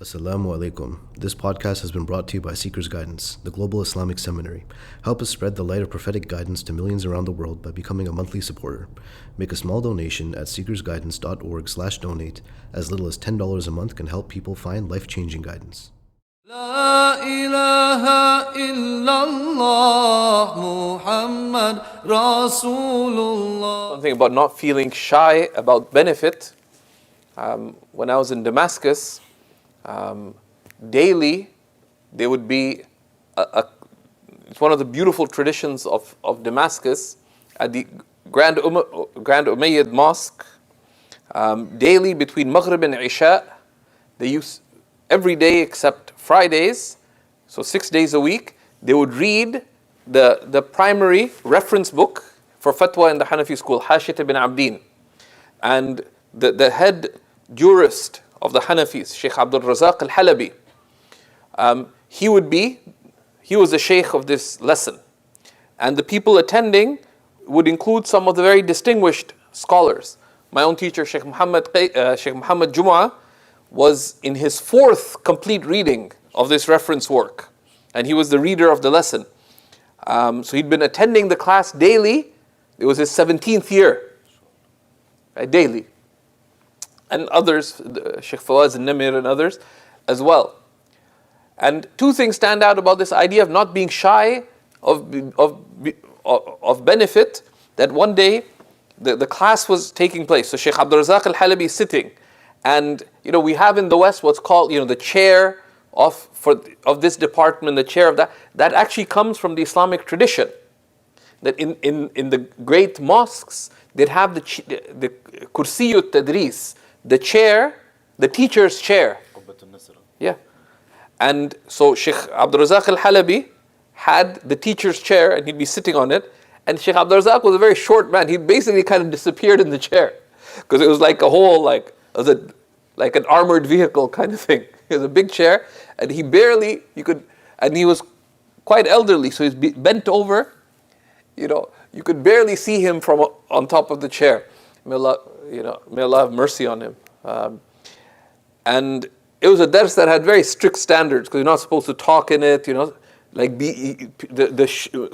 Assalamu alaikum. This podcast has been brought to you by Seeker's Guidance, the Global Islamic Seminary. Help us spread the light of prophetic guidance to millions around the world by becoming a monthly supporter. Make a small donation at seekersguidance.org/donate. As little as $10 a month can help people find life-changing guidance. La ilaha illallah Muhammad Rasulullah. Something about not feeling shy about benefit. When I was in Damascus, daily there would be it's one of the beautiful traditions of Damascus at the Grand Umayyad Mosque. Daily between Maghrib and Isha, they used every day except Fridays, so 6 days a week, they would read the primary reference book for fatwa in the Hanafi school, Shaykh Adib and the head jurist of the Hanafis, Shaykh al-Razzaq al-Halabi. He was the Shaykh of this lesson. And the people attending would include some of the very distinguished scholars. My own teacher, Shaykh Muhammad Jum'ah, was in his 4th complete reading of this reference work. And he was the reader of the lesson. So he'd been attending the class daily. It was his 17th year, right, daily. And others, Shaykh Fawaz al-Namir and others as well. And two things stand out about this idea of not being shy of benefit, that one day the class was taking place. So Shaykh al-Razzaq al-Halabi is sitting. And we have in the West what's called the chair of this department, the chair of that. That actually comes from the Islamic tradition. That in the great mosques, they'd have the kursiyut tadris, the chair, the teacher's chair. Yeah. And so Shaykh Abd al-Halabi had the teacher's chair and he'd be sitting on it. And Shaykh Abd was a very short man. He basically kind of disappeared in the chair. Because it was like a whole, like an armored vehicle kind of thing. It was a big chair and he was quite elderly. So he's bent over. You could barely see him from on top of the chair. May Allah have mercy on him. And it was a dars that had very strict standards because you're not supposed to talk in it.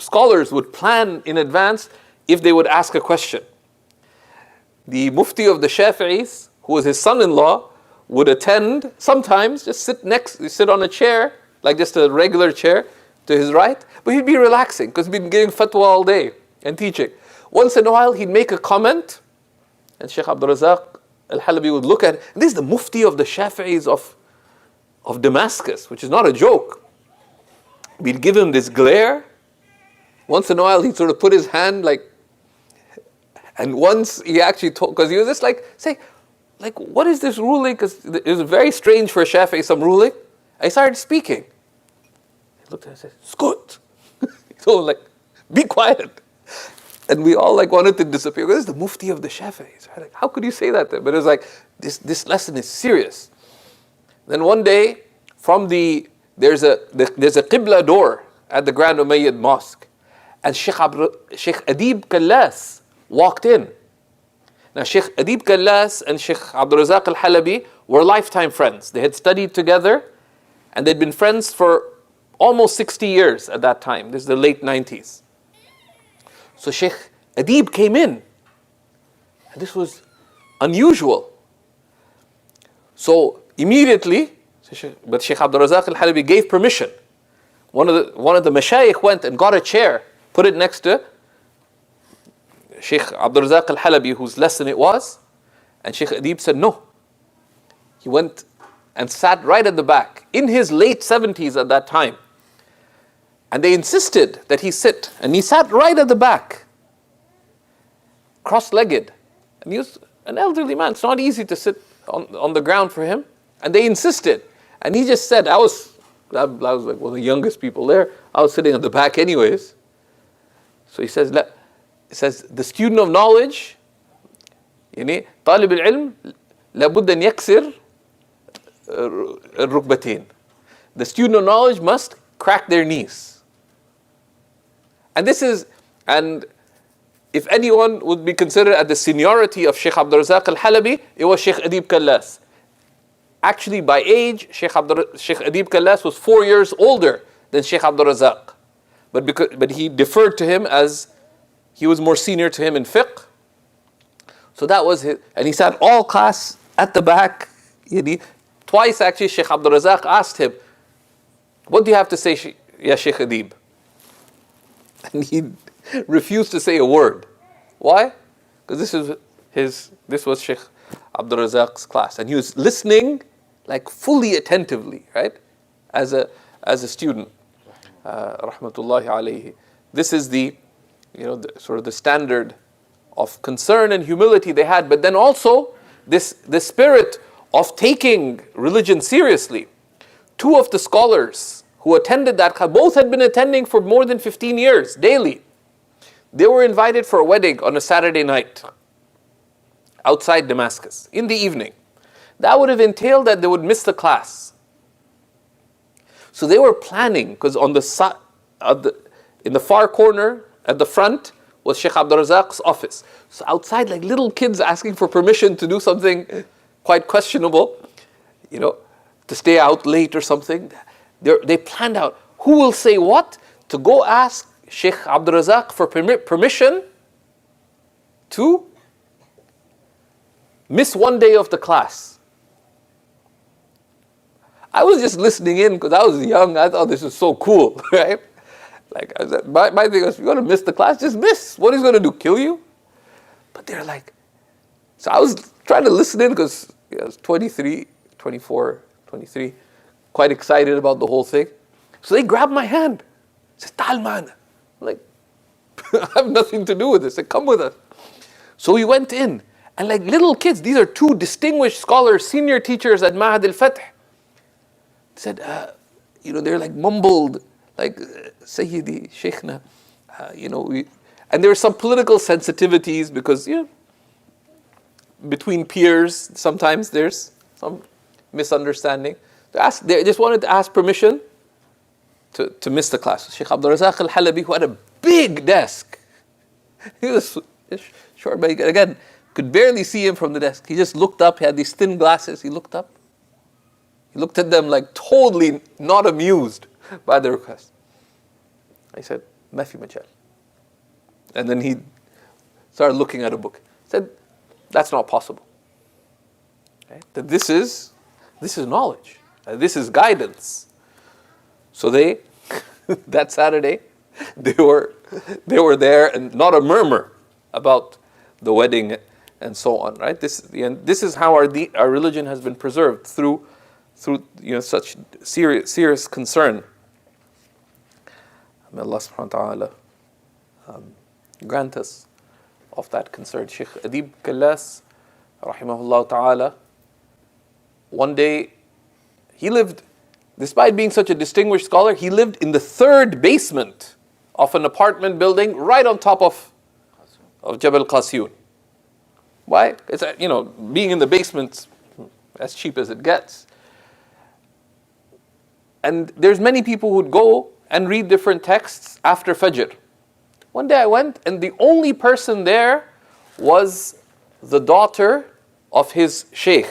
Scholars would plan in advance if they would ask a question. The Mufti of the Shafi'is, who was his son-in-law, would attend sometimes, just sit on a chair, like just a regular chair to his right, but he'd be relaxing because he'd been giving fatwa all day and teaching. Once in a while, he'd make a comment. And Shaykh Abd al-Halabi would look at it. This is the Mufti of the Shafi'is of Damascus, which is not a joke. We'd give him this glare. Once in a while, he'd sort of put his hand and once he actually told, because he was just what is this ruling? Because it was very strange for a Shafi'i, some ruling. I started speaking. He looked at it and said, "Skut." He told him, be quiet. And we all wanted to disappear. This is the Mufti of the Shafi'is. Right? How could you say that then? But it was this lesson is serious. Then one day, there's a Qibla door at the Grand Umayyad Mosque. And Shaykh Adib Kallas walked in. Now Shaykh Adib Kallas and Shaykh Abd al-Halabi were lifetime friends. They had studied together and they'd been friends for almost 60 years at that time. This is the late 90s. So Shaykh Adib came in, and this was unusual. So immediately, but Shaykh Abd al-Halabi gave permission. One of the mashayikh went and got a chair, put it next to Shaykh Abd al-Halabi, whose lesson it was, and Shaykh Adib said no. He went and sat right at the back, in his late 70s at that time. And they insisted that he sit. And he sat right at the back, cross-legged. And he was an elderly man. It's not easy to sit on the ground for him. And they insisted. And he just said, I was one of the youngest people there. I was sitting at the back anyways. So he says, the student of knowledge, طالب العلم لابد أن يكسر الركبتين. The student of knowledge must crack their knees. And if anyone would be considered at the seniority of Shaykh Abd al-Halabi, it was Shaykh Adib Kallas. actually by age, Shaykh Adib Kallas was 4 years older than Shaykh al-Razzaq. But he deferred to him as he was more senior to him in fiqh. So that was his, and he sat all class at the back. Twice actually Shaykh Abdul-Razzaq asked him, what do you have to say, Ya Shaykh Adib? And he refused to say a word. Why? Because this was Shaykh Abdul-Razzaq's class. And he was listening like fully attentively, right? As a student. Rahmatullahi alayhi. This is the sort of the standard of concern and humility they had, but then also this spirit of taking religion seriously. Two of the scholars who attended that class, both had been attending for more than 15 years, daily. They were invited for a wedding on a Saturday night outside Damascus, in the evening. That would have entailed that they would miss the class. So they were planning, because on the side, in the far corner, at the front, was Shaykh Abdul-Razzaq's office. So outside, like little kids asking for permission to do something quite questionable, to stay out late or something. They planned out who will say what to go ask Shaykh Abdul-Razzaq for permission to miss one day of the class. I was just listening in because I was young. I thought this was so cool, right? Like I said, my thing was, if you're going to miss the class, just miss. What he's going to do, kill you? But they're like, so I was trying to listen in because I was 23, 24, 23, quite excited about the whole thing. So they grabbed my hand. Said, Tal man. I'm like, I have nothing to do with this. They said, come with us. So we went in, and like little kids, these are two distinguished scholars, senior teachers at Ma'had al-Fath. Said, they're like mumbled, like Sayyidi, Shaykhna, and there were some political sensitivities because, between peers, sometimes there's some misunderstanding. They just wanted to ask permission to miss the class. Shaykh Abdul-Razzaq al-Halabi, who had a big desk. He was short, but again, could barely see him from the desk. He just looked up, he had these thin glasses, he looked up. He looked at them like totally not amused by the request. I said, "Ma fi majal." And then he started looking at a book. He said, "That's not possible. Okay? That this is knowledge. This is guidance." So they, that Saturday, they were there, and not a murmur about the wedding and so on. Right? This is how our religion has been preserved through such serious concern. May Allah subhanahu wa ta'ala grant us of that concern. Shaykh Adib Kallas, rahimahullah ta'ala, one day he lived, despite being such a distinguished scholar, he lived in the third basement of an apartment building right on top of Jabal Qasiyun. Why? It's being in the basement as cheap as it gets. And there's many people who'd go and read different texts after Fajr. One day I went, and the only person there was the daughter of his Shaykh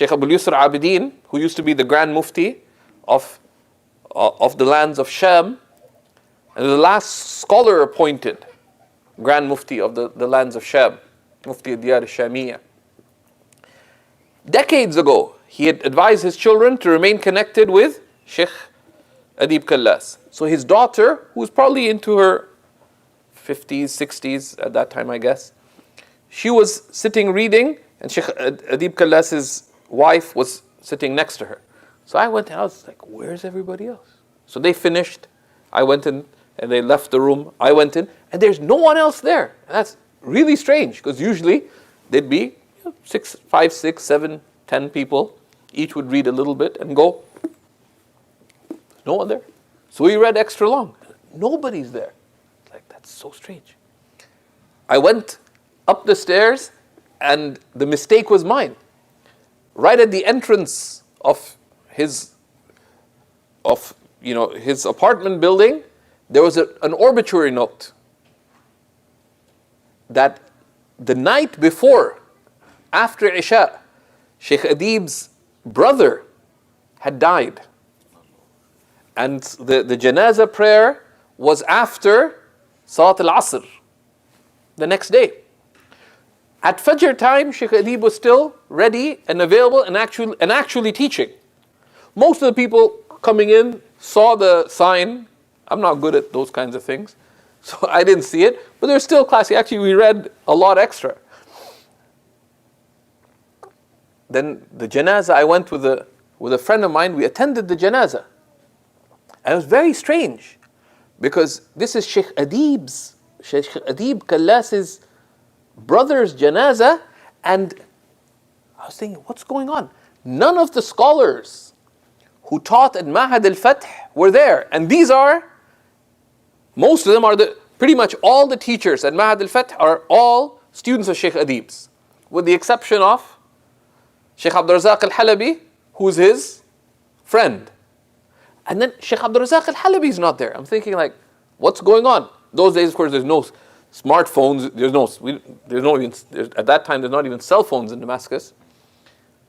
Abu Yusr Abidin, who used to be the Grand Mufti of the lands of Sham, and the last scholar appointed Grand Mufti of the lands of Sham, Mufti Diyar al-Shamiyya. Decades ago, he had advised his children to remain connected with Shaykh Adib Kallas. So his daughter, who was probably into her 50s, 60s at that time, I guess, she was sitting reading, and Shaykh Adib Kallas's wife was sitting next to her. So I went and I was like, where's everybody else? So they finished, I went in, and they left the room, I went in, and there's no one else there. And that's really strange, because usually there'd be 5, 6, 7, 10 people, each would read a little bit and go. No one there. So we read extra long. Nobody's there. Like, that's so strange. I went up the stairs, and the mistake was mine. Right at the entrance of his apartment building, there was an obituary note that the night before, after Isha, Shaykh Adib's brother had died. And the janazah prayer was after Salat al-Asr, the next day. At Fajr time, Shaykh Adib was still ready and available and actually teaching. Most of the people coming in saw the sign. I'm not good at those kinds of things, so I didn't see it. But there's still class. Actually, we read a lot extra. Then the janazah, I went with a friend of mine. We attended the janazah. And it was very strange, because this is Shaykh Adib Kallas' brother's janazah, and I was thinking, what's going on? None of the scholars who taught at Ma'had al-Fath were there. And most of them are pretty much all the teachers at Ma'had al-Fath are all students of Shaykh Adib's, with the exception of Shaykh al-Razzaq al-Halabi, who's his friend. And then Shaykh al-Razzaq al-Halabi is not there. I'm thinking, like, what's going on? Those days, of course, there's no smartphones. At that time, there's not even cell phones in Damascus.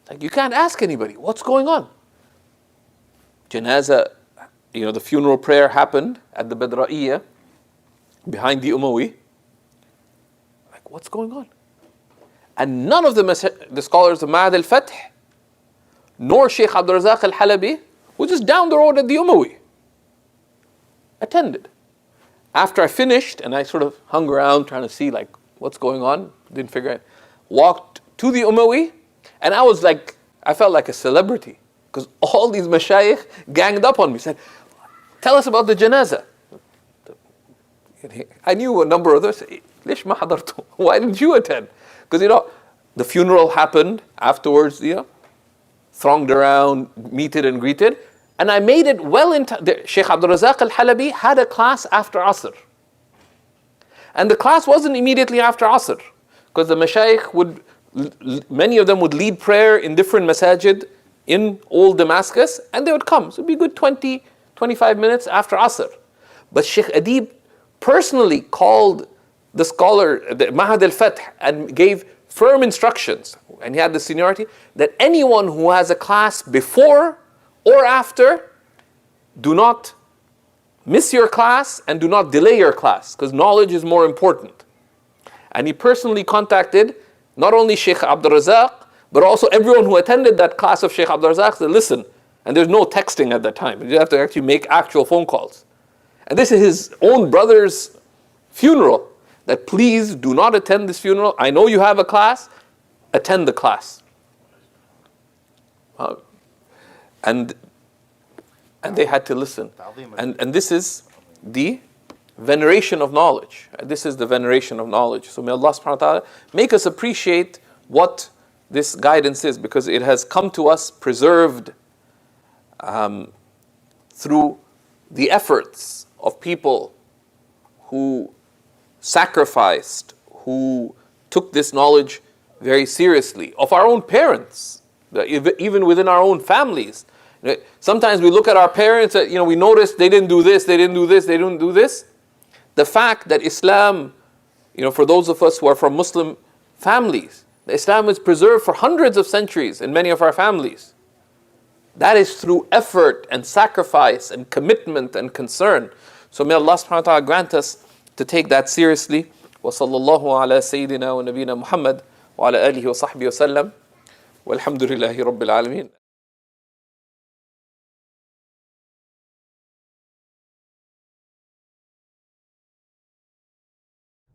Like, you can't ask anybody, what's going on? Janazah, the funeral prayer happened at the Badra'iyah, behind the Umawi. Like, what's going on? And none of the scholars of Ma'had al-Fath, nor Shaykh al-Razzaq al-Halabi, was just down the road at the Umawi, attended. After I finished, and I sort of hung around trying to see, like, what's going on, didn't figure it, walked to the Umawi, and I felt like a celebrity, because all these mashayikh ganged up on me, said, tell us about the janazah. I knew a number of others. Lish ma hadartu? Why didn't you attend? Because the funeral happened afterwards, thronged around, meted and greeted. And I made it well into Shaykh al-Razzaq al-Halabi had a class after Asr. And the class wasn't immediately after Asr, because the mashayikh many of them would lead prayer in different masajid in old Damascus, and they would come. So it'd be a good 20, 25 minutes after Asr. But Shaykh Adib personally called the scholar, the Ma'had al-Fath, and gave firm instructions, and he had the seniority, that anyone who has a class before or after, do not miss your class and do not delay your class, because knowledge is more important. And he personally contacted not only Shaykh al-Razzaq, but also everyone who attended that class of Shaykh al-Razzaq, said, listen, and there's no texting at that time, you have to actually make actual phone calls. And this is his own brother's funeral, that please do not attend this funeral. I know you have a class, attend the class. And they had to listen. And this is the veneration of knowledge. This is the veneration of knowledge. So may Allah subhanahu wa ta'ala make us appreciate what this guidance is, because it has come to us preserved through the efforts of people who sacrificed, who took this knowledge very seriously, of our own parents, even within our own families. Sometimes we look at our parents, we notice they didn't do this, they didn't do this, they didn't do this. The fact that Islam, for those of us who are from Muslim families, Islam is preserved for hundreds of centuries in many of our families. That is through effort and sacrifice and commitment and concern. So may Allah subhanahu wa ta'ala grant us to take that seriously. Wa sallallahu ala sayyidina wa nabina Muhammad wa ala alihi wa sahbihi wa sallam. Walhamdulillahi rabbil alameen.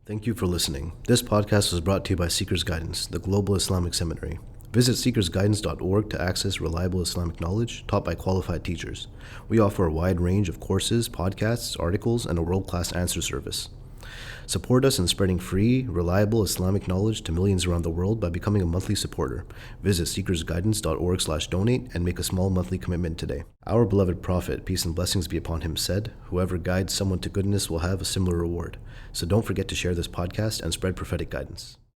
Thank you for listening. This podcast was brought to you by Seeker's Guidance, the Global Islamic Seminary. Visit seekersguidance.org to access reliable Islamic knowledge taught by qualified teachers. We offer a wide range of courses, podcasts, articles, and a world-class answer service. Support us in spreading free, reliable Islamic knowledge to millions around the world by becoming a monthly supporter. Visit seekersguidance.org/donate and make a small monthly commitment today. Our beloved Prophet, peace and blessings be upon him, said, "Whoever guides someone to goodness will have a similar reward." So don't forget to share this podcast and spread prophetic guidance.